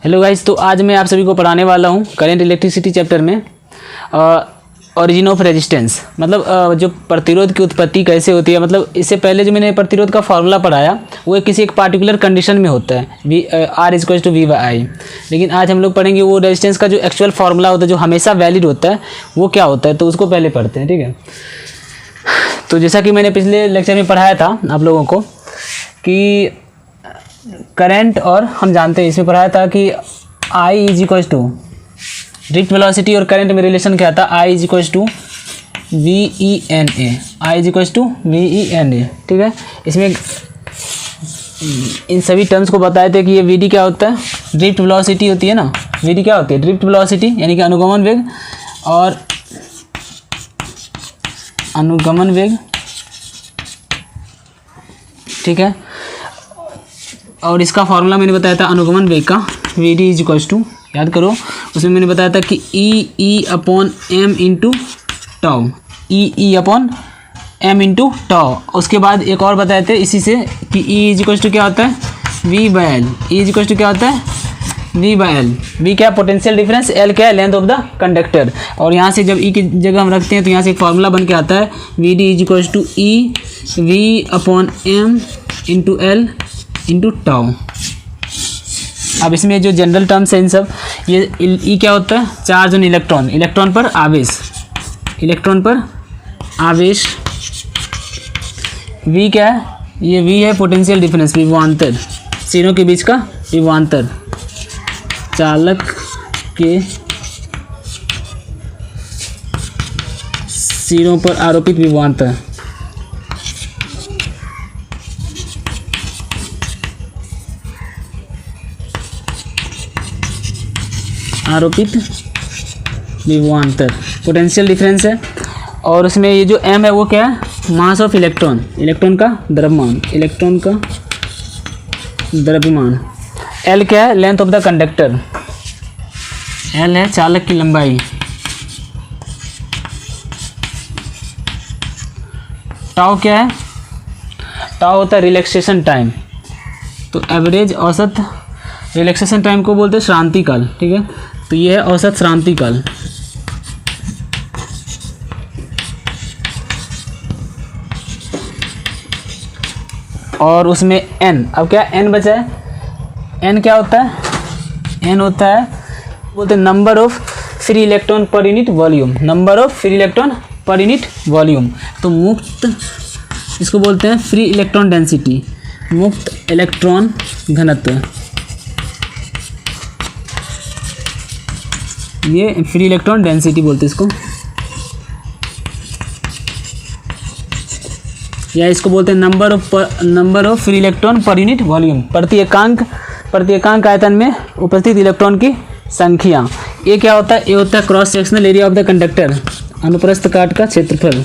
Hello guys, तो आज मैं आप सभी को पढ़ाने वाला हूँ करंट इलेक्ट्रिसिटी चैप्टर में ओरिजिन ऑफ रेजिस्टेंस। मतलब जो प्रतिरोध की उत्पत्ति कैसे होती है। मतलब इससे पहले जो मैंने प्रतिरोध का फार्मूला पढ़ाया वो किसी एक पार्टिकुलर कंडीशन में होता है, R=V/I। लेकिन आज हम लोग पढ़ेंगे वो रेजिस्टेंस का जो एक्चुअल फार्मूला होता है, जो हमेशा वैलिड होता है, वो क्या होता है। तो उसको पहले पढ़ते हैं, ठीक है। तो जैसा कि मैंने पिछले लेक्चर में पढ़ाया था आप लोगों को कि करंट, और हम जानते हैं इसमें पढ़ाया था कि I ड्रिफ्ट वेलोसिटी और करंट में रिलेशन क्या था। I=VENA, I=VENA, ठीक है। इसमें इन सभी टर्म्स को बताए थे कि ये VD क्या होता है, ड्रिफ्ट वेलोसिटी होती है ना। VD क्या होती है, ड्रिफ्ट वेलोसिटी यानी कि अनुगमन वेग, और अनुगमन वेग, ठीक है। और इसका फॉर्मूला मैंने बताया था अनुगमन वेग का, VD याद करो। उसमें मैंने बताया था कि E/m × टाउ, E/m × टाउ। उसके बाद एक और बताए थे इसी से कि E क्या होता है, V/L। E क्या होता है, V/L। V क्या, पोटेंशियल डिफरेंस, L क्या है, लेंथ ऑफ द कंडक्टर। और यहाँ से जब E की जगह हम रखते हैं तो यहाँ से एक फार्मूला बन के आता है, VD E V/m × L × tau. अब इसमें जो जनरल टर्म्स हैं इन सब, ये ई क्या होता है, चार्ज ऑन इलेक्ट्रॉन, इलेक्ट्रॉन पर आवेश, इलेक्ट्रॉन पर आवेश। वी क्या है, ये वी है पोटेंशियल डिफरेंस, विभवांतर, सिरों के बीच का विभवांतर, चालक के सिरों पर आरोपित विभवांतर। आरोपित विभवांतर पोटेंशियल डिफरेंस है। और उसमें ये जो m है वो क्या है, मास ऑफ इलेक्ट्रॉन, इलेक्ट्रॉन का द्रव्यमान, इलेक्ट्रॉन का द्रव्यमान। L क्या है, length of the conductor, L है चालक की लंबाई। टाउ क्या है, टाउ होता है रिलैक्सेशन टाइम। तो एवरेज औसत रिलैक्सेशन टाइम को बोलते हैं श्रांति काल, ठीक है। तो ये है औसत श्रांति काल। और उसमें n, अब क्या n बचा है, n क्या होता है, n होता है बोलते हैं number of free electron per unit volume, number of free electron per unit volume. तो मुक्त, इसको बोलते हैं फ्री इलेक्ट्रॉन डेंसिटी, मुक्त इलेक्ट्रॉन घनत्व। ये फ्री इलेक्ट्रॉन डेंसिटी बोलते हैं इसको, या इसको बोलते हैं number of free electron per unit volume, प्रति एकांक आयतन में उपस्थित इलेक्ट्रॉन की संख्या। ये क्या होता है, ये होता है cross sectional area of the conductor, अनुप्रस्थ काट का क्षेत्रफल।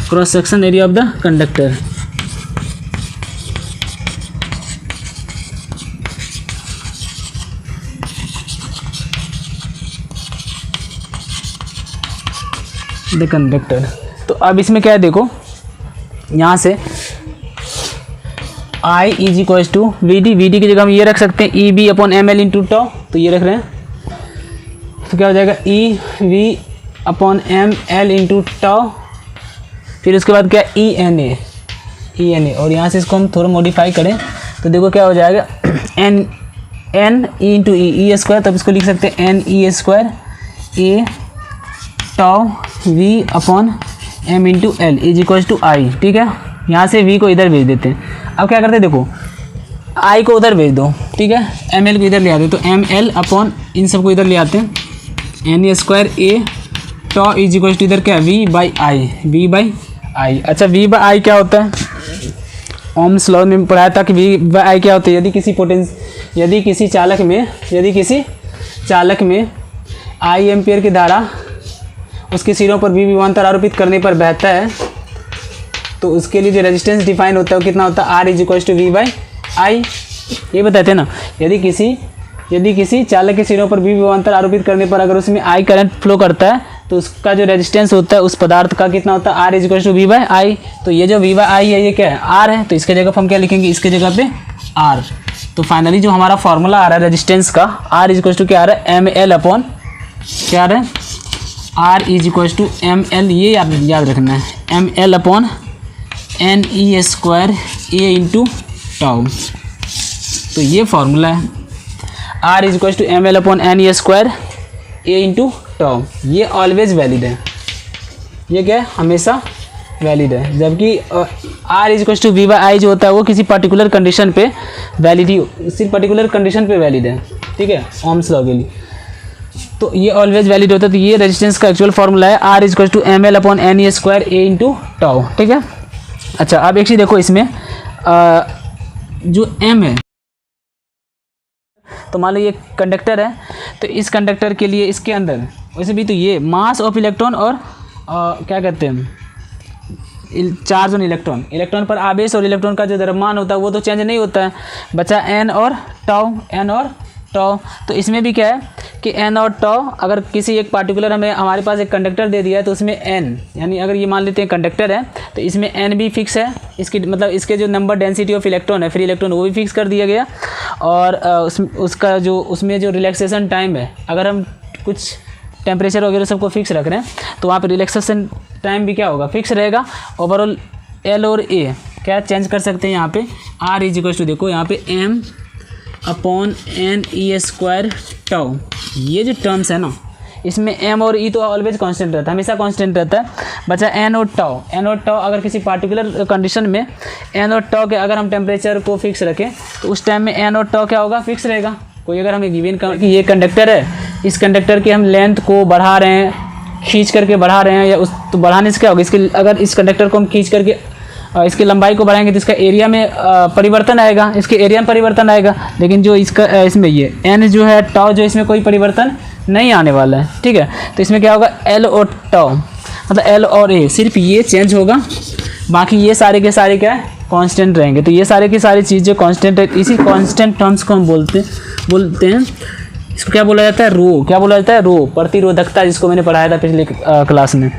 Cross section area of the conductor. The conductor. तो अब इसमें क्या है, देखो यहाँ से I=VD, VD की जगह हम ये रख सकते हैं EV/mL × टाउ। तो ये रख रहे हैं, तो क्या हो जाएगा EV/mL × टाउ। फिर उसके बाद क्या, ENA, और यहाँ से इसको हम थोड़ा मॉडिफाई करें तो देखो क्या हो जाएगा, N E × E²। तब इसको लिख सकते हैं NE² A tau V/m × L I, ठीक है। यहाँ से V को इधर भेज देते हैं। अब क्या करते हैं, देखो I को उधर भेज दो, ठीक है, ML को इधर ले आते हैं। तो ML/ इन सबको इधर ले आते हैं, NE² A टाउ इधर क्या है, V/I। अच्छा, V/I क्या होता है, ओम्स लॉ में पढ़ाया था कि V/I क्या होता है, यदि किसी चालक में I एम्पियर की धारा उसके सिरों पर V विभवांतर आरोपित करने पर बहता है, तो उसके लिए जो रेजिस्टेंस डिफाइन होता है वो कितना होता है, R=V/I। ये बताते हैं ना, यदि किसी चालक के सिरों पर V विभवांतर आरोपित करने पर अगर उसमें I करंट फ्लो करता है तो उसका जो रेजिस्टेंस होता है उस पदार्थ का कितना होता है, R is equal to V by I. तो ये जो वी बाई आई है ये क्या है, आर है, तो इसके जगह हम क्या लिखेंगे, इसके जगह पे आर। तो फाइनली जो हमारा फॉर्मूला आ रहा है रेजिस्टेंस का, आर इज इक्वल टू क्या आ रहा है, एम एल अपॉन क्या आ रहा है, R is equal to M L, ये याद रखना है, M L upon N E square A into tau. तो ये फॉर्मूला है, R is equal to M L upon N E square A into tau. ये ऑलवेज वैलिड है, ये क्या है, हमेशा वैलिड है। जबकि R is equal to V by I जो होता है वो किसी पर्टिकुलर कंडीशन पे वैलिडी, सिर्फ पर्टिकुलर कंडीशन पे वैलिड है, ठीक है, ओम्स लॉ के लिए। तो ये ऑलवेज वैलिड होता है। तो ये रेजिस्टेंस का एक्चुअल फॉर्मूला है, R is equal to M L upon N E square A into tau, ठीक है। अच्छा, अब एक चीज़ देखो, इसमें जो एम है, तो मान लो ये कंडक्टर है, तो इस कंडक्टर के लिए इसके अंदर वैसे भी तो ये मास ऑफ इलेक्ट्रॉन और क्या कहते हैं, चार्ज ऑन इलेक्ट्रॉन, इलेक्ट्रॉन पर आवेश और इलेक्ट्रॉन का जो द्रव्यमान होता है वो तो चेंज नहीं होता है, बचा एन और टाउ, एन और टाउ। तो इसमें भी क्या है कि एन और टाउ, अगर किसी एक पार्टिकुलर हमारे पास एक कंडक्टर दे दिया है तो उसमें एन, यानी अगर ये मान लेते हैं कंडक्टर है तो इसमें एन भी फिक्स है, इसकी मतलब इसके जो नंबर डेंसिटी ऑफ इलेक्ट्रॉन है, फ्री इलेक्ट्रॉन, वो भी फिक्स कर दिया गया। और उसका जो उसमें जो रिलैक्सेशन टाइम है, अगर हम कुछ टेम्परेचर वगैरह सबको फिक्स रख रहे हैं तो वहाँ पर रिलैक्सेशन टाइम भी क्या होगा, फिक्स रहेगा। ओवरऑल एल और ए क्या चेंज कर सकते हैं यहाँ पे, आर इज इक्वल टू देखो यहाँ पे m upon N E square tau, ये जो टर्म्स है ना, इसमें एम और ई तो ऑलवेज कांस्टेंट रहता है, हमेशा कांस्टेंट रहता है। बचा एन और टाउ, एन और टाउ अगर किसी पार्टिकुलर कंडीशन में एन और टाउ के अगर हम टेम्परेचर को फिक्स रखें तो उस टाइम में एन और टाउ क्या होगा, फिक्स रहेगा। कोई अगर हमें गिवन कि ये कंडक्टर है, इस कंडक्टर के हम लेंथ को बढ़ा रहे हैं, खींच करके बढ़ा रहे हैं, या उस तो बढ़ाने से क्या होगा, इसके अगर इस कंडक्टर को हम खींच करके इसकी लंबाई को बढ़ाएंगे तो इसका एरिया में परिवर्तन आएगा, इसके एरिया में परिवर्तन आएगा। लेकिन जो इसका इसमें ये एन जो है, टाउ जो, इसमें कोई परिवर्तन नहीं आने वाला है, ठीक है। तो इसमें क्या होगा, एल और टाउ, मतलब एल और ए, सिर्फ ये चेंज होगा, बाकी ये सारे के सारे क्या है, कांस्टेंट रहेंगे। तो ये सारे की सारी चीज़ें कांस्टेंट है, इसी कांस्टेंट टर्म्स को हम बोलते हैं, इसको क्या बोला जाता है, रो, क्या बोला जाता है, रो, प्रतिरोधकता, जिसको मैंने पढ़ाया था पिछले क्लास में।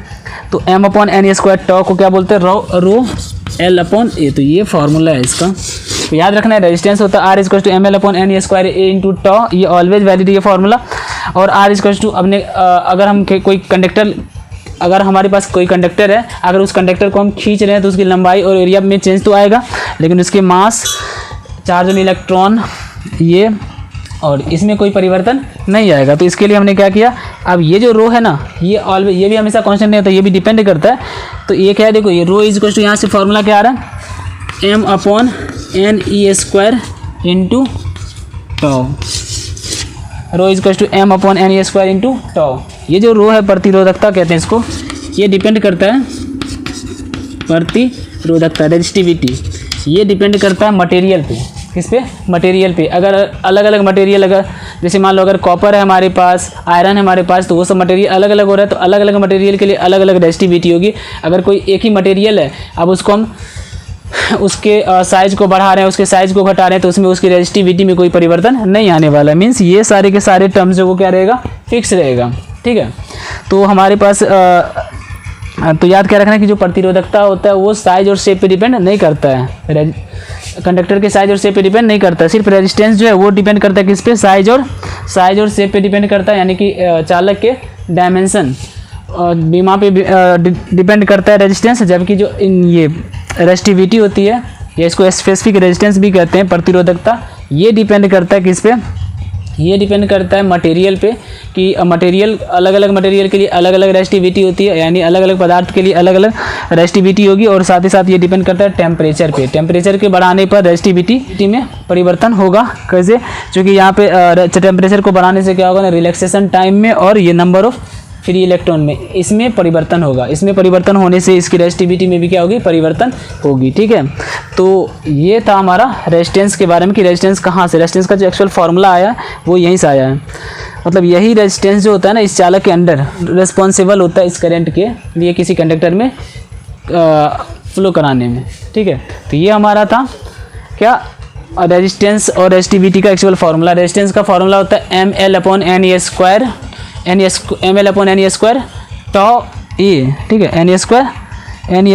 तो m upon n A square tau को क्या बोलते हैं, रो एल अपॉन ए। तो ये फार्मूला है इसका, तो याद रखना है, रेजिस्टेंस होता है R is equal to M L upon n A square A into tau, ये ऑलवेज वैलिड ये फार्मूला। और आर इज इक्वल टू अपने अगर हम कोई कंडक्टर, अगर हमारे पास कोई कंडक्टर है, अगर उस कंडक्टर को हम खींच रहे हैं तो उसकी लंबाई और एरिया में चेंज तो आएगा, लेकिन उसके मास, चार्ज ऑन इलेक्ट्रॉन, ये और इसमें कोई परिवर्तन नहीं आएगा। तो इसके लिए हमने क्या किया, अब ये जो रो है ना, ये ऑलवेज, ये भी हमेशा कांस्टेंट नहीं होता, ये भी डिपेंड करता है। तो ये क्या है, देखो ये रो इज इक्वल टू, यहाँ से फार्मूला क्या आ रहा है, M upon N E square into tau, rho is equal to m upon N E square into tau. ये जो रो है, प्रतिरोधकता कहते हैं इसको, ये डिपेंड करता है, प्रतिरोधकता, रेजिस्टिविटी, ये डिपेंड करता है मटेरियल पे, किस पे, मटेरियल पे। अगर अलग अलग मटेरियल, अगर जैसे मान लो अगर कॉपर है हमारे पास, आयरन है हमारे पास, तो वो सब मटेरियल अलग अलग हो रहा है, तो अलग अलग मटेरियल के लिए अलग अलग रेजिस्टिविटी होगी। अगर कोई एक ही मटेरियल है, अब उसको हम उसके साइज़ को बढ़ा रहे हैं, उसके साइज़ को घटा रहे हैं, तो उसमें उसकी रेजिस्टिविटी में कोई परिवर्तन नहीं आने वाला है। मीन्स ये सारे के सारे टर्म्स जो वो क्या रहेगा, फिक्स रहेगा, ठीक है। तो हमारे पास तो याद क्या रखना है कि जो प्रतिरोधकता होता है वो साइज और शेप पे डिपेंड नहीं करता है, कंडक्टर के साइज और शेप पे डिपेंड नहीं करता है, सिर्फ रेजिस्टेंस जो है वो डिपेंड करता है किस पे, साइज और शेप पे डिपेंड करता है, यानी कि चालक के डायमेंशन और बीमा पे डिपेंड करता है रेजिस्टेंस। जबकि जो ये रेजिस्टिविटी होती है, या इसको स्पेसिफिक रेजिस्टेंस भी कहते हैं, प्रतिरोधकता, ये डिपेंड करता है किस पे, ये डिपेंड करता है मटेरियल पे, कि मटेरियल, अलग अलग मटेरियल के लिए अलग अलग रेजिस्टिविटी होती है, यानी अलग अलग पदार्थ के लिए अलग अलग रेजिस्टिविटी होगी। और साथ ही साथ ये डिपेंड करता है टेम्परेचर पे, टेम्परेचर के बढ़ाने पर रेजिस्टिविटी में परिवर्तन होगा। कैसे, क्योंकि यहाँ पे टेम्परेचर को बढ़ाने से क्या होगा ना, रिलैक्सेशन टाइम में और ये नंबर ऑफ फ्री इलेक्ट्रॉन में, इसमें परिवर्तन होगा। इसमें परिवर्तन होने से इसकी रेजिस्टिविटी में भी क्या होगी, परिवर्तन होगी, ठीक है। तो ये था हमारा रेजिस्टेंस के बारे में कि रेजिस्टेंस कहाँ से, रेजिस्टेंस का जो एक्चुअल फार्मूला आया वो यहीं से आया है। मतलब यही रेजिस्टेंस जो होता है ना, इस चालक के अंडर रिस्पॉन्सिबल होता है इस करंट के लिए किसी कंडक्टर में फ्लो कराने में, ठीक है। तो ये हमारा था क्या, रेजिस्टेंस और रेजिस्टिविटी का एक्चुअल फार्मूला। रेजिस्टेंस का फार्मूला होता है M L upon N E square, M L upon N E square tau A, ठीक है, एन ए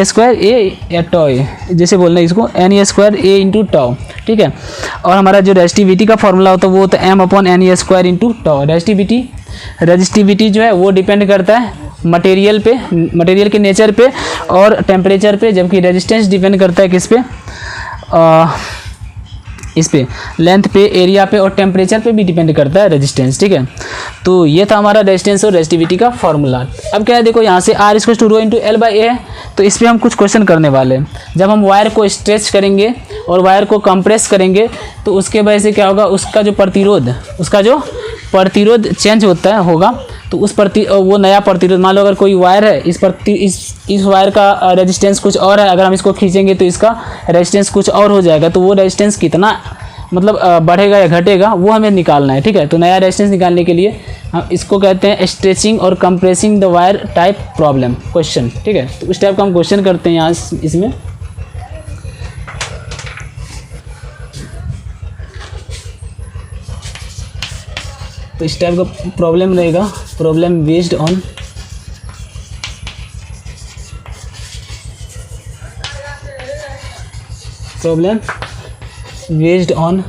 स्क्वायर ए या टॉ ए, जैसे बोलना है इसको, N A square A into tau, ठीक है। और हमारा जो रेजिस्टिविटी का फॉर्मूला होता है वो होता है M upon n A square into tau. Resistivity जो है वो डिपेंड करता है मटेरियल पे, मटेरियल के नेचर पे और टेम्परेचर पे, जबकि रेजिस्टेंस डिपेंड करता है किस पे, इस पे लेंथ पे, एरिया पे और टेम्परेचर पे भी डिपेंड करता है रेजिस्टेंस, ठीक है। तो ये था हमारा रेजिस्टेंस और रेजिस्टिविटी का फॉर्मूला। अब क्या है, देखो यहाँ से R equal to rho into L by A है, तो इस पर हम कुछ क्वेश्चन करने वाले हैं। जब हम वायर को स्ट्रेच करेंगे और वायर को कंप्रेस करेंगे तो उसके वजह से क्या होगा, उसका जो प्रतिरोध चेंज होगा, तो उस वो नया प्रतिरोध, मान लो अगर कोई वायर है, इस वायर का रेजिस्टेंस कुछ और है, अगर हम इसको खींचेंगे तो इसका रेजिस्टेंस कुछ और हो जाएगा, तो वो रेजिस्टेंस कितना मतलब बढ़ेगा या घटेगा वो हमें निकालना है, ठीक है। तो नया रेजिस्टेंस निकालने के लिए हम इसको कहते हैं स्ट्रेचिंग और compressing the wire type problem question, ठीक है। तो उस टाइप का हम क्वेश्चन करते हैं यहाँ इसमें। तो इस टाइप का प्रॉब्लम रहेगा, प्रॉब्लम बेस्ड ऑन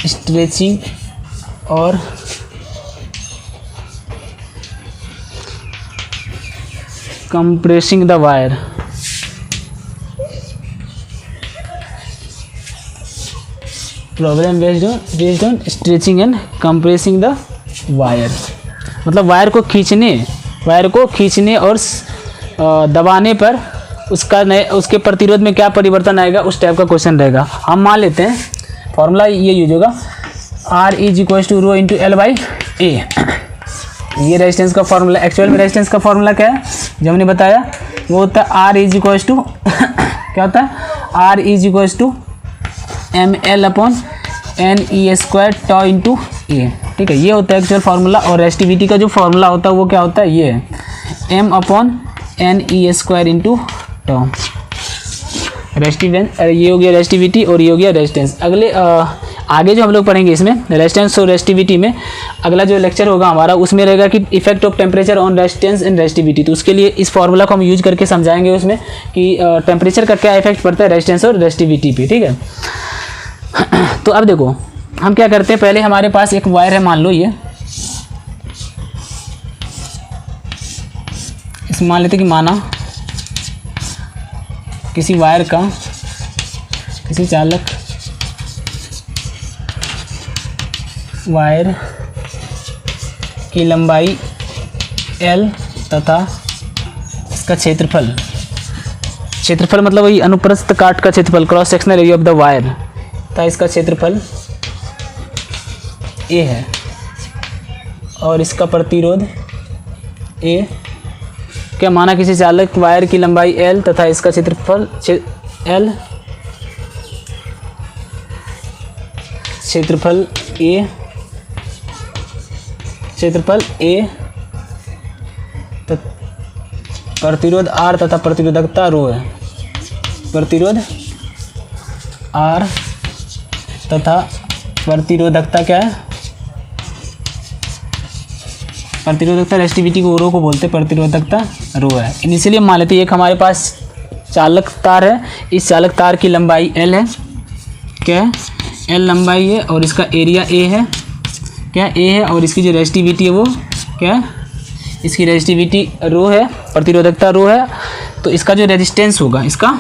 स्ट्रेचिंग और compressing the wire. Problem based on stretching and compressing the wire, मतलब वायर को खींचने और दबाने पर उसके प्रतिरोध में क्या परिवर्तन आएगा, उस टाइप का क्वेश्चन रहेगा। हम मान लेते हैं फॉर्मूला ये यूज होगा, R is equal to rho into L by A. ये रेजिस्टेंस का फॉर्मूला, एक्चुअल में रेजिस्टेंस का फॉर्मूला क्या है जो हमने बताया, वो होता है R इज इक्वल टू क्या होता है, R is equal to M L upon N E square tau into A, ठीक है। ये होता है एक्चुअल फार्मूला। और रेजिस्टिविटी का जो फार्मूला होता है वो क्या होता है, ये है M upon N E square into tau. ये हो गया रेजिस्टिविटी और ये हो गया रेजिस्टेंस। आगे जो हम लोग पढ़ेंगे इसमें रेजिस्टेंस और रेजिस्टिविटी में, अगला जो लेक्चर होगा हमारा उसमें रहेगा कि effect of temperature on resistance and resistivity. तो उसके लिए इस फार्मूला को हम यूज करके समझाएंगे उसमें कि टेम्परेचर का क्या इफेक्ट पड़ता है रेजिस्टेंस और रेजिस्टिविटी पे, ठीक है। तो अब देखो हम क्या करते हैं, पहले हमारे पास एक वायर है, मान लो ये, इस मान लेते कि माना किसी वायर का, किसी चालक वायर की लंबाई L तथा इसका क्षेत्रफल मतलब वही अनुप्रस्थ काट का क्षेत्रफल, cross sectional area of the wire, तथा इसका क्षेत्रफल A है और इसका प्रतिरोध A। क्या माना किसी चालक वायर की लंबाई L तथा इसका क्षेत्रफल L, क्षेत्रफल A, प्रतिरोध R तथा प्रतिरोधकता रो है, प्रतिरोध R तथा प्रतिरोधकता क्या है, प्रतिरोधकता रेजिस्टिविटी को रो को बोलते हैं, प्रतिरोधकता रो है। इनिशियली मान लेते हैं एक हमारे पास चालक तार है, इस चालक तार की लंबाई L है, क्या है L लंबाई है, और इसका एरिया A है, क्या A है, और इसकी जो रेजिस्टिविटी है वो क्या है, इसकी रेजिस्टिविटी रो है, प्रतिरोधकता रो है। तो इसका जो रेजिस्टेंस होगा, इसका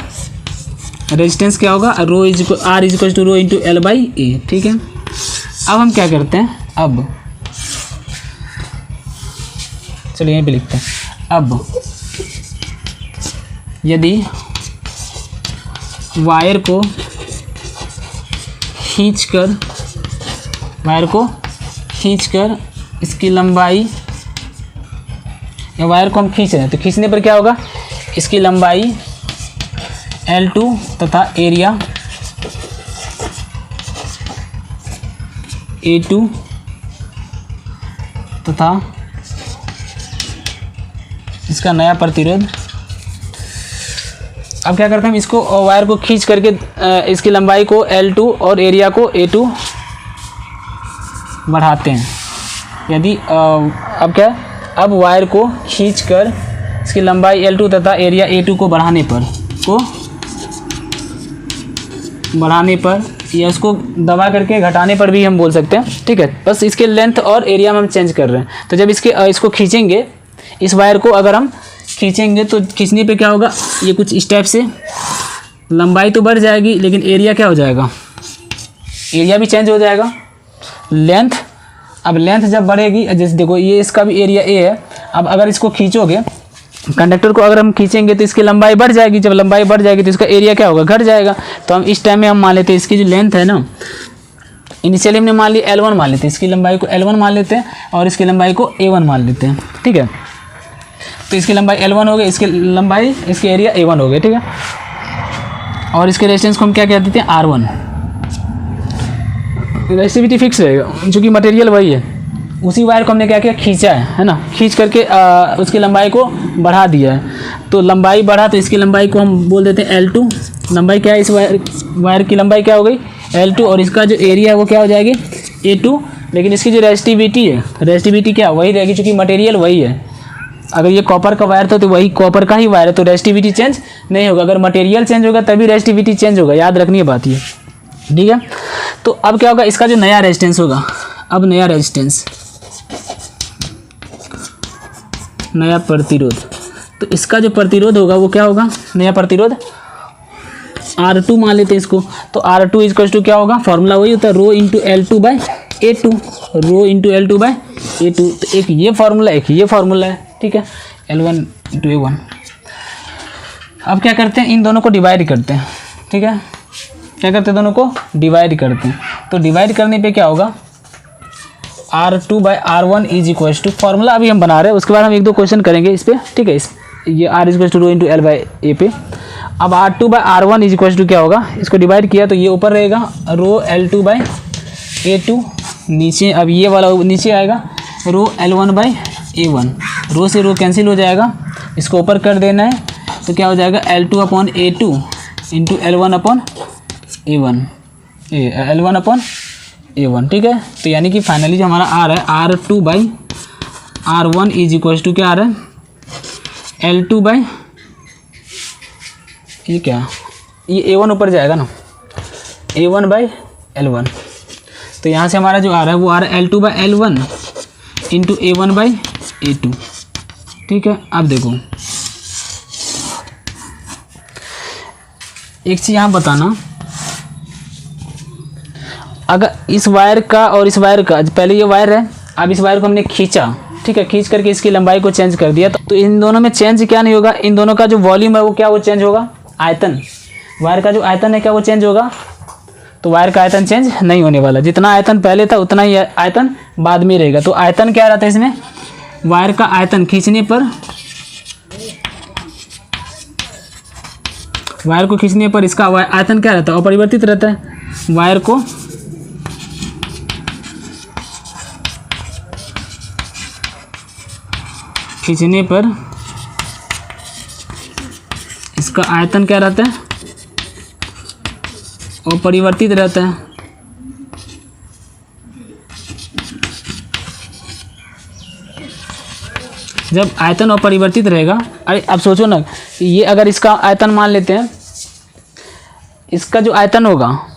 रेजिस्टेंस क्या होगा, rho is R is equal to rho into L by A, ठीक है। अब हम क्या करते हैं, अब चलिए यहीं पे लिखते हैं। अब यदि वायर को खींचकर इसकी लंबाई, या वायर को हम खींच रहे हैं तो खींचने पर क्या होगा, इसकी लंबाई L2 तथा एरिया A2 तथा इसका नया प्रतिरोध। अब क्या करते हैं, हम इसको वायर को खींच करके इसकी लंबाई को L2 और एरिया को A2 बढ़ाते हैं। यदि अब क्या अब वायर को खींचकर इसकी लंबाई L2 तथा एरिया A2 को बढ़ाने पर या उसको दबा करके घटाने पर भी हम बोल सकते हैं, ठीक है। बस इसके लेंथ और एरिया में हम चेंज कर रहे हैं। तो जब इसको खींचेंगे, इस वायर को अगर हम खींचेंगे तो खींचने पे क्या होगा, ये कुछ इस टाइप से लंबाई तो बढ़ जाएगी, लेकिन एरिया क्या हो जाएगा, एरिया भी चेंज हो जाएगा। अब लेंथ जब बढ़ेगी, जैसे देखो ये इसका भी एरिया A है। अब अगर इसको खींचोगे, कंडक्टर को अगर हम खींचेंगे तो इसकी लंबाई बढ़ जाएगी। जब लंबाई बढ़ जाएगी तो इसका एरिया क्या होगा, घट जाएगा। तो हम इस टाइम में हम मान लेते हैं इसकी जो लेंथ है ना, इनिशियली हमने मान ली L1 मान लेते हैं, इसकी लंबाई को L1 मान लेते हैं और इसकी लंबाई को A1 मान लेते हैं, ठीक है। तो इसकी लंबाई L1 हो गई, इसकी एरिया A1 हो गया, ठीक है। और इसके रेजिस्टेंस को हम क्या कह देते हैं, R1। रेसिस्टिविटी फिक्स रहेगा क्योंकि मटेरियल वही है। उसी वायर को हमने क्या किया, खींचा है ना, खींच करके उसकी लंबाई को बढ़ा दिया है। तो लंबाई बढ़ा तो इसकी लंबाई को हम बोल देते हैं L2। लंबाई क्या है, इस वायर की लंबाई क्या हो गई, L2, और इसका जो एरिया है वो क्या हो जाएगी, A2। लेकिन इसकी जो रेसिस्टिविटी क्या वही रहेगी क्योंकि मटेरियल वही है। अगर ये कॉपर का वायर था तो वही कॉपर का ही वायर है, तो रेसिस्टिविटी चेंज नहीं होगा। अगर मटेरियल चेंज होगा तभी रेसिस्टिविटी चेंज होगा, याद रखनी है बात ये, ठीक है। तो अब क्या होगा, इसका जो नया रेजिस्टेंस होगा, अब नया प्रतिरोध, तो इसका जो प्रतिरोध होगा वो क्या होगा, नया प्रतिरोध R2 मान लेते हैं इसको। तो R2 इक्वल टू क्या होगा, फॉर्मूला वही होता है rho into L2/A2, rho into L2/A2। तो एक ये फार्मूला है, ठीक है, L1 इंटू A1। अब क्या करते हैं, इन दोनों को डिवाइड करते हैं, ठीक है। क्या करते हैं, दोनों को डिवाइड करते हैं। तो डिवाइड करने पे क्या होगा, R2/R1 is equal to, formula अभी हम बना रहे हैं, उसके बाद हम एक दो क्वेश्चन करेंगे इस पर, ठीक है। ये R is equal to rho into L/A पे। अब R2/R1 इज इक्वल टू क्या होगा, इसको डिवाइड किया तो ये ऊपर रहेगा रो L2/A2 नीचे, अब ये वाला नीचे आएगा रो L1/A1। रो से रो कैंसिल हो जाएगा, इसको ऊपर कर देना है तो क्या हो जाएगा L2/A2 इंटू L1/A1, ठीक है। तो यानी कि फाइनली जो हमारा R है, R2/R1 इज इक्वल टू क्या आ रहा है, L2/ ये क्या, ये A1 ऊपर जाएगा ना, A1/L1। तो यहाँ से हमारा जो आ रहा है वो आ रहा है L2/L1 इंटू A1/A2, ठीक है। अब देखो एक चीज़ यहाँ बताना, अगर इस वायर का और इस वायर का, पहले ये वायर है, अब इस वायर को हमने खींचा, ठीक है, खींच करके इसकी लंबाई को चेंज कर दिया, तो इन दोनों में चेंज क्या नहीं होगा, इन दोनों का जो वॉल्यूम है वो क्या, वो चेंज होगा, आयतन, वायर का जो आयतन है क्या वो चेंज होगा। तो वायर का आयतन चेंज नहीं होने वाला, जितना आयतन पहले था उतना ही आयतन बाद में रहेगा। तो आयतन क्या रहता है इसमें, वायर का आयतन खींचने पर, वायर को खींचने पर इसका आयतन क्या रहता है, अपरिवर्तित रहता है। वायर को खींचने पर इसका आयतन क्या रहता है, अपरिवर्तित रहता है। जब आयतन अपरिवर्तित रहेगा, अरे अब सोचो ना, ये अगर इसका आयतन मान लेते हैं, इसका जो आयतन होगा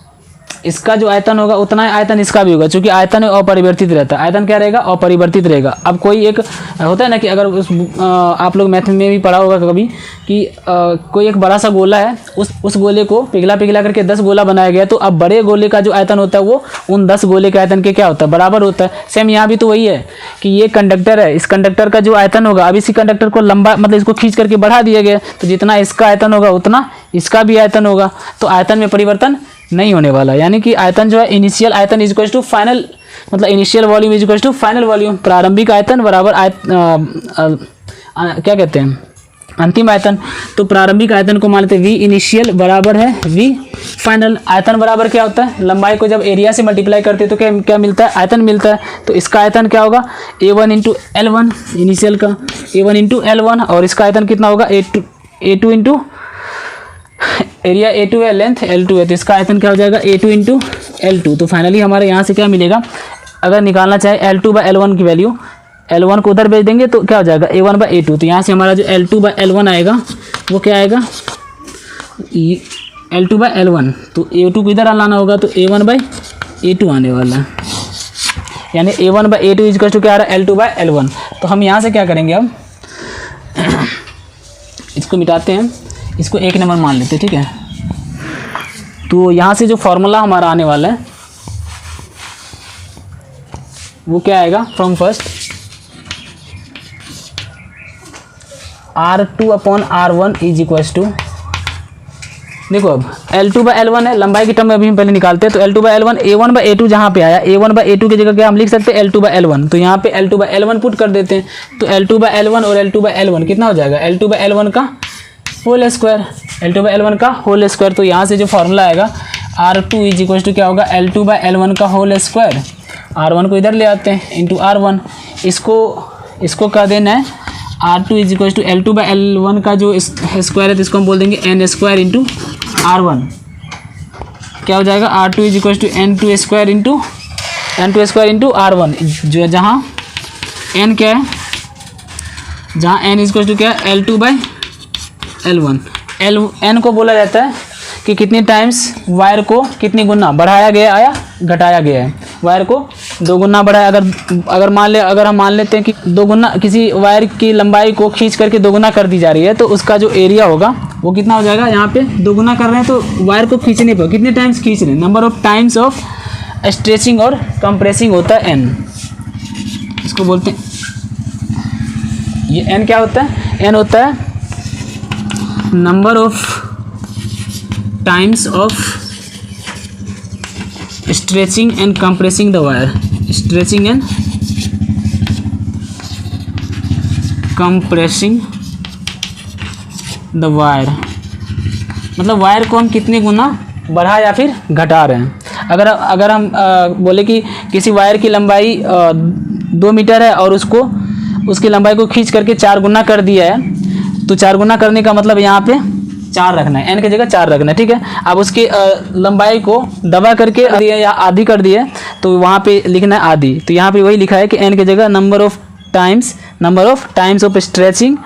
उतना ही आयतन इसका भी होगा, क्योंकि आयतन अपरिवर्तित रहता है। आयतन क्या रहेगा, अपरिवर्तित रहेगा। अब कोई एक होता है ना कि अगर आप लोग मैथ में भी पढ़ा होगा कभी कि कोई एक बड़ा सा गोला है, उस गोले को पिघला करके 10 गोला बनाया गया, तो अब बड़े गोले का जो आयतन होता है वो उन 10 गोले के आयतन के क्या होता है, बराबर होता है। सेम यहाँ भी तो वही है कि ये कंडक्टर है, इस कंडक्टर का जो आयतन होगा, अब इसी कंडक्टर को लंबा, मतलब इसको खींच करके बढ़ा दिया गया, तो जितना इसका आयतन होगा उतना इसका भी आयतन होगा, तो आयतन में परिवर्तन नहीं होने वाला। यानी कि आयतन जो है, इनिशियल आयतन इज इक्वल टू फाइनल, मतलब initial volume is equal to final volume. प्रारंभिक आयतन बराबर क्या कहते हैं, अंतिम आयतन। तो प्रारंभिक आयतन को मान लेते हैं V इनिशियल बराबर है V फाइनल। आयतन बराबर क्या होता है, लंबाई को जब एरिया से मल्टीप्लाई करते हैं तो क्या मिलता है, आयतन मिलता है। तो इसका आयतन क्या होगा, A1 इंटू L1, इनिशियल का A1 इंटू L1, और इसका आयतन कितना होगा, A2 इंटू एरिया A2 है, लेंथ L2 है, तो इसका आयतन क्या हो जाएगा, A2 इंटू L2। तो फाइनली हमारे यहाँ से क्या मिलेगा, अगर निकालना चाहे L2/L1 की वैल्यू, L1 को उधर भेज देंगे तो क्या हो जाएगा A1/A2। तो यहाँ से हमारा जो L2/L1 आएगा वो क्या आएगा, L2/L1। तो A2 को इधर लाना होगा तो A1/A2 आने वाला है, यानी A1/A2 इक्वल टू क्या आ रहा है, L2/L1। तो हम यहाँ से क्या करेंगे, अब इसको मिटाते हैं, इसको 1 नंबर मान लेते हैं, ठीक है। तो यहाँ से जो फॉर्मूला हमारा आने वाला है वो क्या आएगा, from first R2/R1 is equal to, देखो अब L2/L1 है, लंबाई की टर्म में अभी हम पहले निकालते हैं। तो L2/L1 A1/A2 जहाँ पे आया, A1/A2 की जगह क्या हम लिख सकते हैं, L2/L1। तो यहाँ पे L2/L1 पुट कर देते हैं। तो L2/L1 और L2/L1 कितना हो जाएगा, L2/L1 का होल स्क्वायर, L2/L1 का होल स्क्वायर। तो यहाँ से जो फॉर्मूला आएगा R2 इज इक्वल टू क्या होगा, L2/L1 का होल स्क्वायर। R1 को इधर ले आते हैं इंटू R1, इसको कह देना है R2 is equal to L2/L1 का जो स्क्वायर है तो इसको हम बोल देंगे N स्क्वायर इंटू R1। क्या हो जाएगा, R2 is equal to N2 square into R1, जो जहाँ N क्या है, जहाँ N इज इक्वल टू क्या है, L2/L1। N को बोला जाता है कि कितनी टाइम्स वायर को कितनी गुना बढ़ाया गया या घटाया गया है। वायर को 2 गुना बढ़ाया, अगर हम मान लेते हैं कि 2 गुना किसी वायर की लंबाई को खींच करके 2 गुना कर दी जा रही है, तो उसका जो एरिया होगा वो कितना हो जाएगा। यहाँ पे 2 गुना कर रहे हैं तो वायर को खींचने पर कितने टाइम्स खींच रहे हैं, number of times of stretching और कंप्रेसिंग होता है N, इसको बोलते हैं। ये N क्या होता है, N होता है number of times of stretching and compressing the wire, stretching and compressing the wire, मतलब वायर को हम कितने गुना बढ़ा या फिर घटा रहे हैं। अगर हम बोले कि किसी वायर की लंबाई 2 मीटर है और उसकी लंबाई को खींच करके 4 गुना कर दिया है, तो 4 गुना करने का मतलब यहाँ पे 4 रखना है, N की जगह 4 रखना है, ठीक है। अब उसकी लंबाई को दबा करके या आधी कर दिए तो वहाँ पे लिखना है आधी। तो यहाँ पे वही लिखा है कि N की जगह number of times of stretching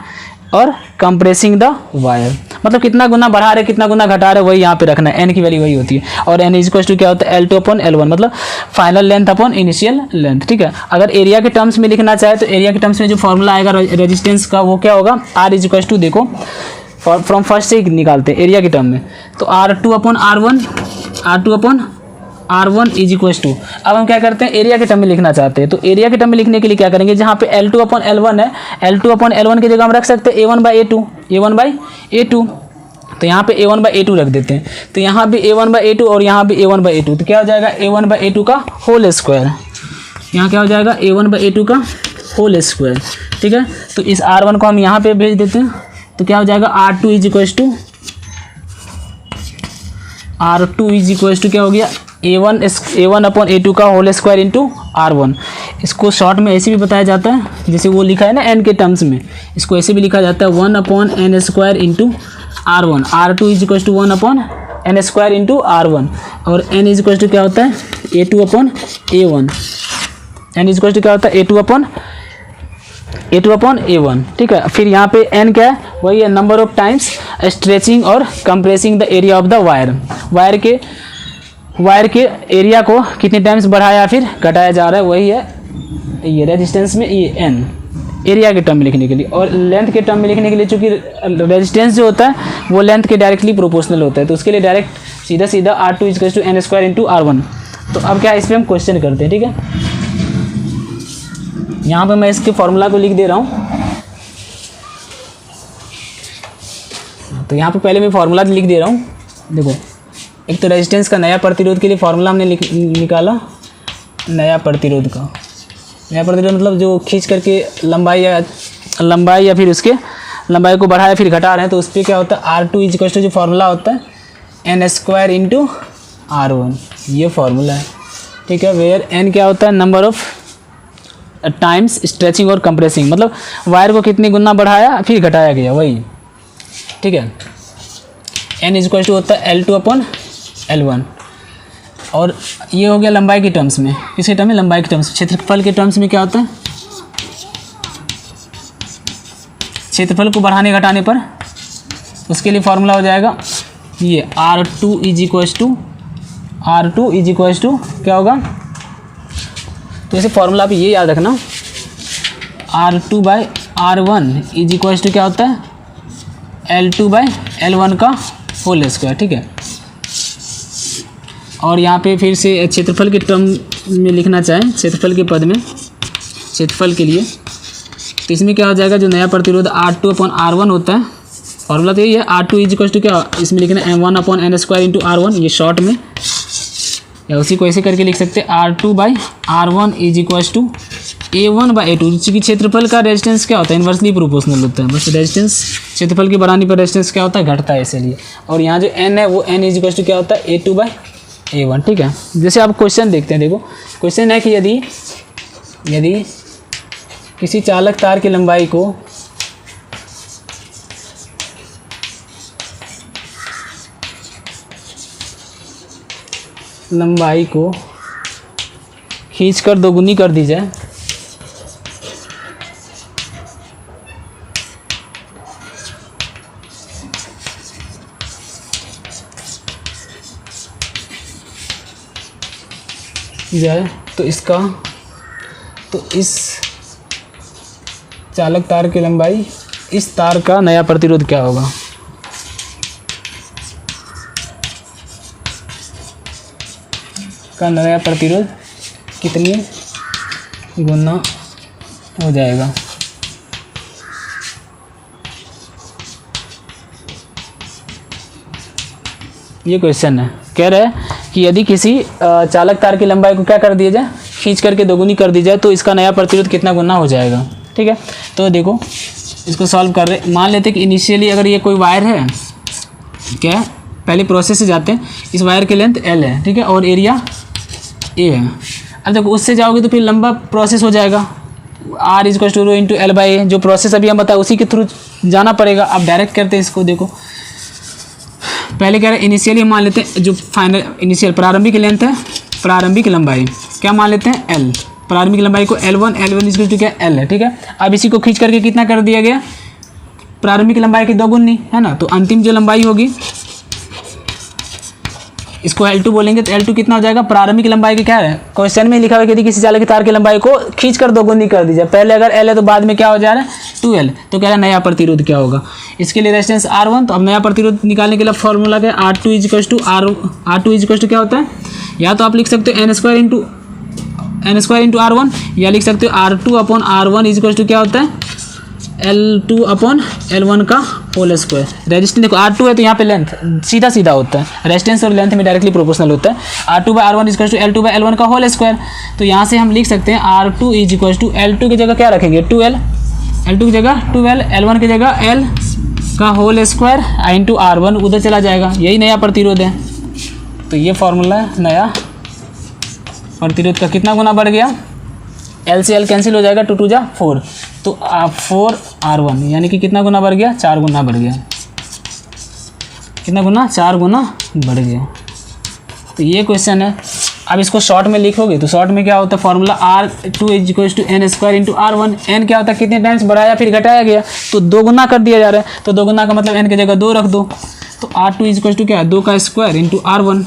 और कंप्रेसिंग द वायर, मतलब कितना गुना बढ़ा रहे कितना गुना घटा रहे वही यहाँ पे रखना है। N की वैल्यू वही होती है। और N इज इक्वल टू क्या होता है, L2/L1, मतलब final length upon initial length, ठीक है। अगर एरिया के टर्म्स में लिखना चाहे तो एरिया के टर्म्स में जो फॉर्मूला आएगा रेजिस्टेंस का वो क्या होगा, R इज इक्वल टू, देखो फ्रॉम फर्स्ट से ही निकालते हैं एरिया के टर्म में। तो R2/R1 इज इक्वल टू, अब हम क्या करते हैं, एरिया के टर्म में लिखना चाहते हैं। तो एरिया के टर्म में लिखने के लिए क्या करेंगे, जहाँ पे L2/L1 है, L2/L1 की जगह हम रख सकते हैं A1/A2। तो यहाँ पे A1/A2 रख देते हैं। तो यहाँ भी A1/A2 और यहाँ भी A1/A2, तो क्या हो जाएगा, A1/A2 का होल स्क्वायर। यहाँ क्या हो जाएगा, A1/A2 का होल स्क्वायर, ठीक है। तो इस R1 को हम यहाँ पे भेज देते हैं। तो क्या हो जाएगा, R2 इज इक्वल टू क्या हो गया, A1/A2 का होल स्क्वायर इंटू R1। इसको शॉर्ट में ऐसे भी बताया जाता है, जैसे वो लिखा है ना N के टर्म्स में, इसको ऐसे भी लिखा जाता है 1/N square into R1। R2 is equal to 1/N square into R1। और N इज इक्वल टू क्या होता है, A2/A1। N is equal to क्या होता है, A2/A1, ठीक है। फिर यहाँ पे N क्या है, वही है नंबर ऑफ टाइम्स स्ट्रेचिंग और compressing the area of the wire के एरिया को कितने टाइम्स बढ़ाया फिर घटाया जा रहा है, वही है ये रेजिस्टेंस में ये N, एरिया के टर्म में लिखने के लिए। और लेंथ के टर्म में लिखने के लिए चूँकि रेजिस्टेंस जो होता है वो लेंथ के डायरेक्टली प्रोपोर्शनल होता है, तो उसके लिए डायरेक्ट सीधा R2 is equal to N square into R1। तो अब क्या इस पर हम क्वेश्चन करते हैं, ठीक है। यहाँ पे मैं इसके फॉर्मूला को लिख दे रहा हूँ। तो यहाँ पे पहले मैं फॉर्मूला लिख दे रहा हूँ। देखो, एक तो रेजिस्टेंस का नया प्रतिरोध के लिए फॉर्मूला हमने निकाला, नया प्रतिरोध मतलब जो खींच करके लंबाई या फिर उसके लंबाई को बढ़ाया फिर घटा रहे हैं, तो उस पर क्या होता है, R2 इज इक्वल टू जो फॉर्मूला होता है N स्क्वायर इंटू R1, ये फॉर्मूला है, ठीक है। वेयर N क्या होता है, नंबर ऑफ टाइम्स स्ट्रेचिंग और कंप्रेसिंग, मतलब वायर को कितनी गुना बढ़ाया फिर घटाया गया, वही, ठीक है। N इज इक्वल टू होता है L2/L1। और ये हो गया लंबाई के टर्म्स में, किसके टर्म में, लंबाई के टर्म्स। क्षेत्रफल के टर्म्स में क्या होता है, क्षेत्रफल को बढ़ाने घटाने पर, उसके लिए फॉर्मूला हो जाएगा ये R2 इज इक्वल्स टू क्या होगा, तो ऐसे फॉर्मूला भी ये याद रखना, R2/R1 इज इक्वल्स टू क्या होता है, L2/L1 का होल स्क्वायर। ठीक है, और यहाँ पे फिर से क्षेत्रफल के टर्म में लिखना चाहें, क्षेत्रफल के पद में, क्षेत्रफल के लिए, तो इसमें क्या हो जाएगा, जो नया प्रतिरोध R2/R1 होता है, फॉर्मूला तो यही है, R2 इज इक्वल्स टू क्या, इसमें लिखना M1/N² × R1, ये शॉर्ट में, या उसी को ऐसे करके लिख सकते हैं, R2/R1 is equals to A1/A2। क्योंकि क्षेत्रफल का रेजिस्टेंस क्या होता है, इन्वर्सली प्रोपोर्शनल होता है, बस रेजिस्टेंस क्षेत्रफल की बढ़ाने पर रेजिस्टेंस क्या होता है, घटता है इसलिए। और यहाँ जो N है वो N इज इक्वल्स टू क्या होता है, A2/A1। ठीक है, जैसे आप क्वेश्चन देखते हैं, देखो क्वेश्चन है कि यदि किसी चालक तार की लंबाई को खींचकर दोगुनी कर दी जाए, तो इस चालक तार की लंबाई, इस तार का नया प्रतिरोध क्या होगा, का नया प्रतिरोध कितनी गुना हो जाएगा। ये क्वेश्चन है, कह रहा है कि यदि किसी चालक तार की लंबाई को क्या कर दिया जाए, खींच करके दोगुनी कर दी जाए, तो इसका नया प्रतिरोध कितना गुना हो जाएगा। ठीक है, तो देखो इसको सॉल्व कर रहे, मान लेते हैं कि इनिशियली अगर ये कोई वायर है, क्या है, पहले प्रोसेस से जाते हैं, इस वायर की लेंथ L है, ठीक है, और एरिया A है। अब देखो उससे जाओगे तो फिर लंबा प्रोसेस हो जाएगा, R is equals to rho into L/A, जो प्रोसेस अभी हम बताए उसी के थ्रू जाना पड़ेगा। अब डायरेक्ट करते हैं इसको, देखो पहले कह रहे हैं इनिशियली मान लेते हैं, जो फाइनल इनिशियल प्रारंभिक लेंथ है, प्रारंभिक लंबाई क्या मान लेते हैं, L, प्रारंभिक लंबाई को L1 इज इक्वल टू क्या, L है। ठीक है, अब इसी को खींच करके कितना कर दिया गया, प्रारंभिक लंबाई की दोगुनी है ना, तो अंतिम जो लंबाई होगी इसको L2 बोलेंगे, तो L2 कितना हो जाएगा, प्रारंभिक लंबाई की क्या है, क्वेश्चन में लिखा हुआ है कि यदि किसी चालक की तार की लंबाई को खींचकर दोगुनी कर दी जाए, पहले अगर L है तो बाद में क्या हो जा रहा है 2L, तो कह रहा है नया प्रतिरोध क्या होगा। इसके लिए रेजिस्टेंस R1, तो अब नया प्रतिरोध निकालने के लिए फॉर्मूला क्या है, R2 इज इक्वल्स टू क्या होता है, या तो आप लिख सकते हो N² इंटू R1, या लिख सकते हो R2/R1 इज इक्वल्स टू क्या होता है, L2/L1 का होल स्क्वायर। रेजिस्टेंस देखो R2 है तो यहाँ पे लेंथ सीधा सीधा होता है, रेजिस्टेंस और लेंथ में डायरेक्टली प्रोपोर्शनल होता है। R2/R1 is equal to L2/L1 का होल स्क्वायर, तो यहाँ से हम लिख सकते हैं R2 is equal to L2 की जगह क्या रखेंगे 2L, L2 की जगह 2L, L1 की जगह L का होल स्क्वायर इंटू R1 उधर चला जाएगा, यही नया प्रतिरोध है। तो ये फॉर्मूला है, नया प्रतिरोध का कितना गुना बढ़ गया, L से L कैंसिल हो जाएगा, 2 2 जा 4, तो 4R1 यानी कि कितना गुना बढ़ गया, 4 गुना बढ़ गया, कितना गुना, 4 गुना बढ़ गया। तो ये क्वेश्चन है। अब इसको शॉर्ट में लिखोगे तो शॉर्ट में क्या होता है, formula R2 is equal to N² into R1, N क्या होता है, कितने टाइम्स बढ़ाया फिर घटाया गया, तो 2 गुना कर दिया जा रहा है, तो 2 गुना का मतलब N की जगह 2 रख दो, तो R2 इज इक्वल टू क्या है, 2 का स्क्वायर इंटू R1,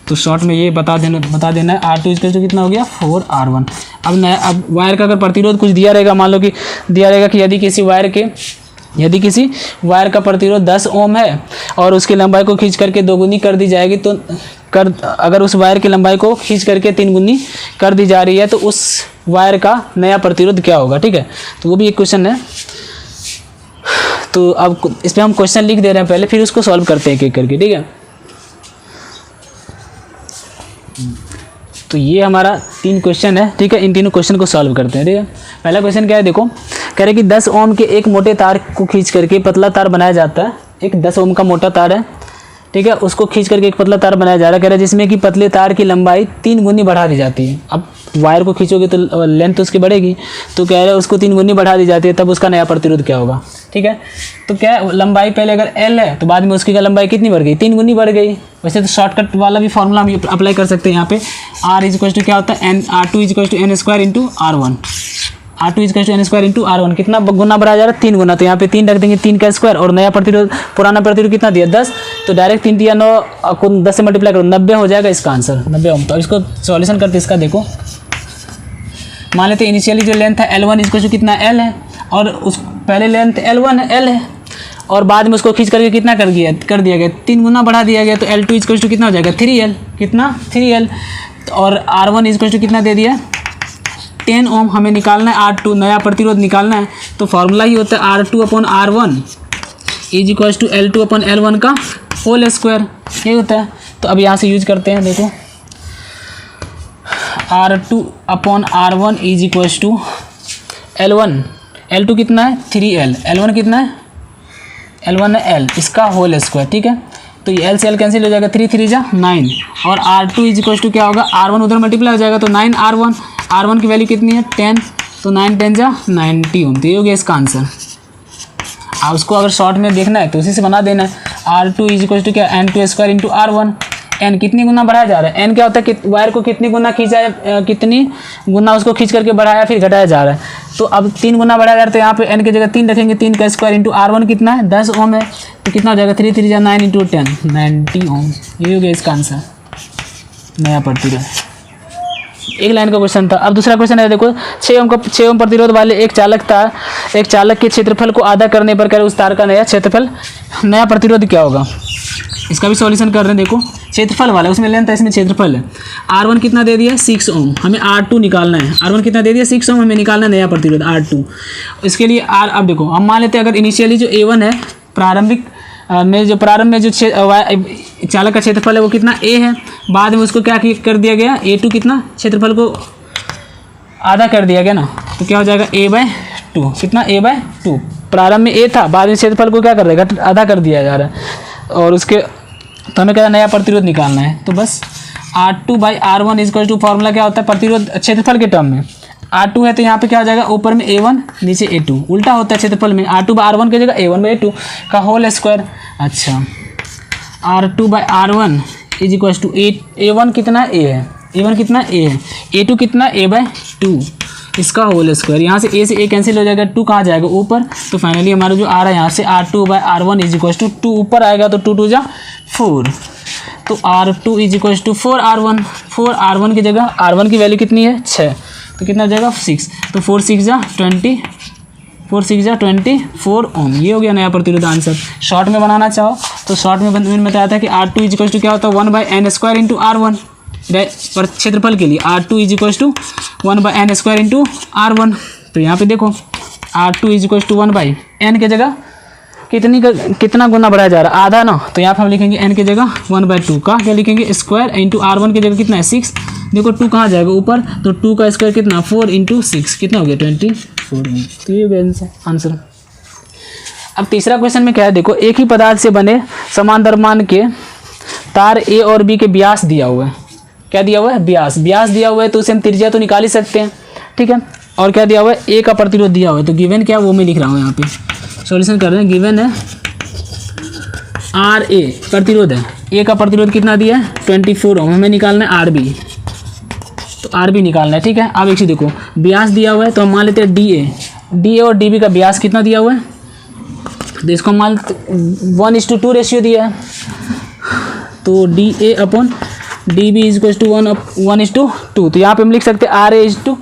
तो शॉर्ट में ये बता देना है R2 इज इक्वल टू कितना हो गया 4R1। अब वायर का अगर प्रतिरोध कुछ दिया रहेगा, मान लो कि दिया रहेगा कि यदि किसी वायर का प्रतिरोध 10 ओम है और उसकी लंबाई को खींच करके 2 गुनी कर दी जाएगी, तो अगर उस वायर की लंबाई को खींच करके 3 गुनी कर दी जा रही है तो उस वायर का नया प्रतिरोध क्या होगा। ठीक है, तो वो भी एक क्वेश्चन है। तो अब इस पर हम क्वेश्चन लिख दे रहे हैं पहले, फिर उसको सॉल्व करते हैं एक एक करके। ठीक है, तो ये हमारा 3 क्वेश्चन है। ठीक है, इन तीनों क्वेश्चन को सॉल्व करते हैं। ठीक है, पहला क्वेश्चन क्या है, देखो कह रहे कि 10 ओम के एक मोटे तार को खींच करके पतला तार बनाया जाता है। एक 10 ओम का मोटा तार है, ठीक है, उसको खींच करके एक पतला तार बनाया जा रहा है। कह रहे जिसमें कि पतले तार की लंबाई 3 गुनी बढ़ा दी जाती है। अब वायर को खींचोगे तो लेंथ तो उसकी बढ़ेगी, तो कह रहे हैं उसको 3 गुनी बढ़ा दी जाती है, तब उसका नया प्रतिरोध क्या होगा। ठीक है, तो क्या लंबाई पहले अगर L है तो बाद में उसकी लंबाई कितनी बढ़ गई, 3 गुनी बढ़ गई। वैसे तो शॉर्टकट वाला भी फॉर्मूला हम अप्लाई कर सकते हैं यहाँ पे। R इज इक्वल टू क्या होता है, R2 is equal to N² into R1। R2 is N square into R1 कितना गुना बढ़ाया जा रहा है 3 गुना, तो यहाँ पे 3 रख देंगे 3 का स्क्वायर और नया प्रतिरोध पुराना प्रतिरोध कितना दिया 10, तो डायरेक्ट 3 या 9 को 10 से मल्टीप्लाई करो 90 हो जाएगा इसका आंसर 90 ओम। तो इसको सॉल्यूशन करते इसका देखो, मान लेते इनिशियली जो लेंथ है L1 इसको कितना L है और उस पहले लेंथ L1 है L है और बाद में उसको खींच करके कितना कर दिया गया 3 गुना बढ़ा दिया गया, तो L2 इक्वल टू कितना हो जाएगा 3L, कितना 3L, और R1 इक्वल टू कितना दे दिया 10 ओम हमें निकालना है, R2 नया प्रतिरोध निकालना है, तो फार्मूला ही होता है R2 upon R1 is equal to L2 upon L1 का होल स्क्वायर, ये होता है। तो अब यहाँ से यूज करते हैं, देखो R2 upon R1 is equal to L2 कितना है 3L, L1 कितना है L1 है L इसका होल स्क्वायर, ठीक है। तो ये L से L कैंसिल हो जाएगा 3 3 जा 9 और R2 इज इक्वल टू क्या होगा R1 उधर मल्टीप्लाई हो जाएगा तो 9 R1 की वैल्यू कितनी है 10, तो 9 10 जा 90 ओम, तो ये हो गया इसका आंसर। आप उसको अगर शॉर्ट में देखना है तो उसी से बना देना है R2 इज इक्वल टू क्या N2 square into R1, N कितनी गुना बढ़ाया जा रहा है, N क्या होता है वायर को कितनी गुना खींचा, कितनी गुना उसको खींच करके बढ़ाया फिर घटाया जा रहा है, तो अब 3 गुना बढ़ाया जा रहा है, तो यहाँ पे N की जगह 3 रखेंगे, 3 का स्क्वायर इंटू R1 कितना है 10 ओम है, तो कितना हो जाएगा 3 3 जा 9 इंटू 10 90 ओम, ये हो गया इसका आंसर नया प्रतिरोध। एक लाइन का क्वेश्चन था। अब दूसरा क्वेश्चन है, देखो 6 ओम प्रतिरोध वाले एक चालक के क्षेत्रफल को आधा करने पर उस तार का नया प्रतिरोध क्या होगा, इसका भी सॉल्यूशन कर रहे हैं। देखो क्षेत्रफल वाला उसमें लेंथ है, इसमें क्षेत्रफल है। R1 कितना दे दिया 6 ओम, हमें R2 निकालना है। R1 कितना दे दिया 6 ओम, हमें निकालना है नया प्रतिरोध R2। इसके लिए अब देखो हम मान लेते हैं अगर इनिशियली जो A1 है प्रारंभ में जो चालक का क्षेत्रफल है वो कितना A है, बाद में उसको क्या कर दिया गया A2 कितना क्षेत्रफल को आधा कर दिया गया ना, तो क्या हो जाएगा A/2, कितना A/2, प्रारंभ में A था बाद में क्षेत्रफल को क्या कर रहा है आधा कर दिया जा रहा है, और उसके तो हमें क्या नया प्रतिरोध निकालना है। तो बस R2/R1 इक्वल टू फॉर्मूला क्या होता है प्रतिरोध क्षेत्रफल के टर्म में, R2 है तो यहाँ पे क्या हो जाएगा ऊपर में A1 नीचे A2, उल्टा होता है क्षेत्रफल में R2/R1 की जगह A1/A2 का होल स्क्वायर। अच्छा R2/R1 is equal to A1 कितना A है, A1 कितना A है, A2 कितना A/2 इसका होल स्क्वायर, यहाँ से A से A कैंसिल हो जाएगा, 2 कहाँ जाएगा ऊपर, तो फाइनली हमारा जो आ रहा है यहाँ से R2/R1 इज इक्वल टू 2 ऊपर आएगा तो 2 2 जा 4, तो R2 is equal to 4R1 की जगह R1 की वैल्यू कितनी है 6, तो कितना हो जाएगा 6, तो 4 6 जा 24 ओम, ये हो गया नया प्रतिरोध आंसर। शॉर्ट में बनाना चाहो तो शॉर्ट में मैंने बताया था कि R2 इज इक्वल टू क्या होता है 1/n स्क्वायर इंटू R1 पर क्षेत्रफल के लिए R2 is equal to 1/n square into R1, तो यहाँ पे देखो R2 is equal to 1/n की जगह कितना गुना बढ़ाया जा रहा है आधा ना, तो यहाँ पे हम लिखेंगे n की जगह 1/2 का क्या लिखेंगे स्क्वायर इंटू R1 की जगह कितना है 6, देखो 2 कहाँ जाएगा ऊपर, तो 2 का स्क्वायर कितना 4 इंटू 6 कितना हो गया 24, तो ये हो गया आंसर। अब तीसरा क्वेश्चन में क्या है, देखो एक ही पदार्थ से बने समान द्रव्यमान के तार A और B के व्यास दिया हुआ है, क्या दिया हुआ है व्यास दिया हुआ है, तो उसे हम त्रिज्या तो निकाल ही सकते हैं, ठीक है, और क्या दिया हुआ है A का प्रतिरोध दिया हुआ है, तो गिवन क्या है वो मैं लिख रहा हूँ यहाँ पे सॉल्यूशन कर रहे हैं। गिवन है RA प्रतिरोध है, A का प्रतिरोध कितना दिया है 24 ओम, हमें निकालना है RB, तो RB निकालना है, ठीक है। अब एक चीज़ देखो व्यास दिया हुआ है तो हम मान लेते हैं DA और DB का व्यास कितना दिया हुआ है, तो इसको मान 1:2 रेशियो दिया है, तो DA upon DB is equal to 1:2, तो यहाँ पे हम लिख सकते हैं RA इज टू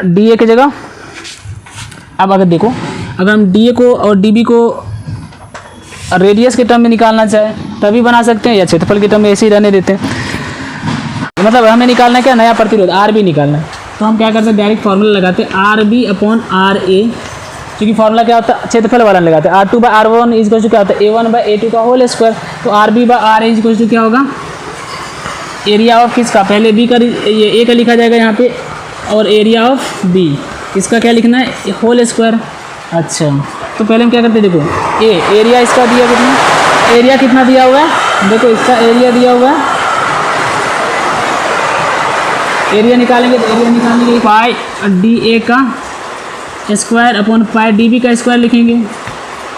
DA की जगह। अब अगर देखो अगर हम DA को और DB को रेडियस के टर्म में निकालना चाहे तभी बना सकते हैं, या क्षेत्रफल के टर्म में ऐसे ही रहने देते हैं, मतलब हमें निकालना है क्या नया प्रतिरोध RB निकालना है, तो हम क्या करते हैं डायरेक्ट फार्मूला लगाते हैं RB अपॉन RA, क्योंकि फार्मूला क्या होता है क्षेत्रफल वाला लगाते हैं, R2/R1 इज इक्वल टू क्या होता है A1/A2 का होल स्क्वायर, तो RB/RA इज इक्वल टू क्या होगा एरिया ऑफ किसका, पहले B का ये A का लिखा जाएगा यहाँ पे, और एरिया ऑफ B इसका क्या लिखना है होल स्क्वायर। अच्छा तो पहले हम क्या करते हैं, देखो एरिया इसका दिया कितना, एरिया कितना दिया हुआ है, देखो इसका एरिया दिया हुआ है, एरिया निकालेंगे तो एरिया निकालने के लिए पाई DA का स्क्वायर अपॉन पाई DB का स्क्वायर लिखेंगे,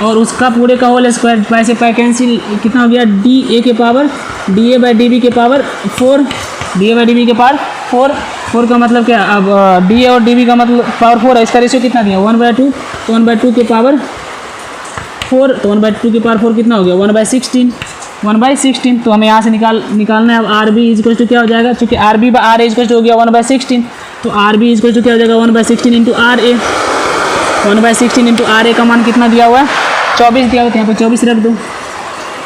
और उसका पूरे का होल स्क्वायर, पाई से पाई कैंसिल, कितना हो गया DA के पावर DA/DB के पावर 4, DA/DB के पावर 4 का मतलब क्या, अब डी और डी बी का मतलब पावर 4 है, इसका रेशियो कितना दिया 1/2, तो 1/2 के पावर 4, तो 1/2 के पावर 4 कितना हो गया 1/16, 1/16। तो हमें यहाँ से निकालना है अब आर बी इजक्वल टू क्या हो जाएगा, चूँकि R B R A is equal to हो गया 1/16, तो आर बी इजक्वल टू क्या हो जाएगा 1/16 into R A, 1/16 into R A का मान कितना दिया हुआ है 24 दिया हुआ है, यहाँ पर 24 रख दो,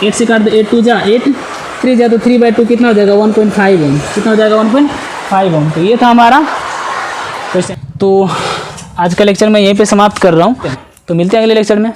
8 से काट दो, 8 2 जा 8, 3 जा तो 3/2 कितना हो जाएगा 1.5 ओम, कितना हो जाएगा 1.5 ओम। तो ये था हमारा क्वेश्चन। तो आज का लेक्चर मैं यहीं पे समाप्त कर रहा हूँ, तो मिलते हैं अगले लेक्चर में।